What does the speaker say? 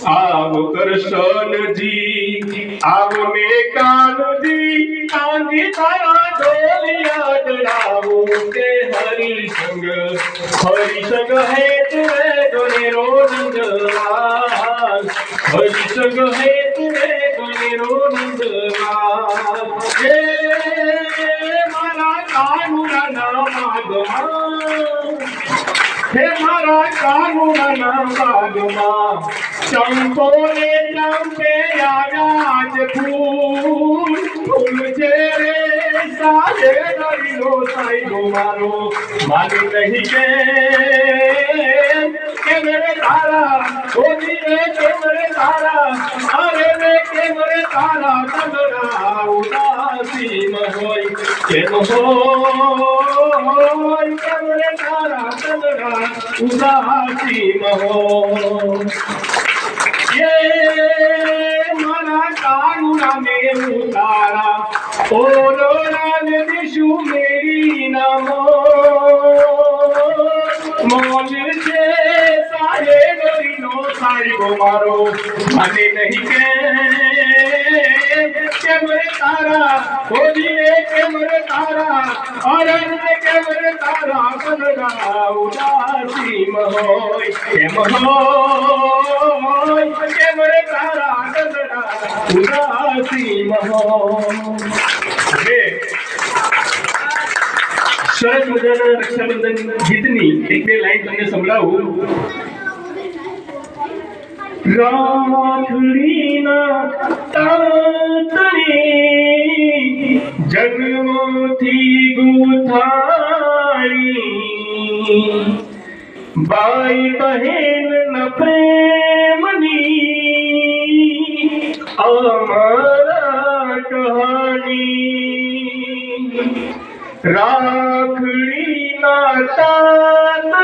આવો કૃષ્ણજી આવો ને કાનજી કાંજી તારા ઢોલિયા ડરાવો તે હરિસંગ હે તુરે દોનેરો નંદલાલ હરિસંગ હે તુરે દોનેરો નંદલાલ હે મારા કાનુડા ના માગમાં હે મારા કાનુડા બાગમાં ચંપો ને ચંપે આજ ફૂલ ફૂલ છે રે સાજે દરિયો સાઈડો મારો માની નહીં કે મેરે તારા ઓજી રે કે મેરે તારા અરે રે કે મેરે તારા કદરા ઉદાસી ન હોય કેમ હોય કે મેરે તારા કદરા ઉદાસી ન હોય ये माना कानुड़ा में उतारा ओरो राज दिशु मेरी नामो मोल से सारे गरीनो सारी को मारो मने नहीं के मेरे तारा खोजिए के मेरे तारा और के मेरे तारा कनड़ा उदासी मोय के मोय के मेरे तारा कनड़ा उदासी मोय સરસ મજાના રક્ષાબંધન ગીતની એક બે લાઈન તમને સંભળાવું. રાખડીના તાતણી જન્મથી ગુથાણી ભાઈ બહેન ન પ્રેમની અમારા કહાની રાખડીના તાતણી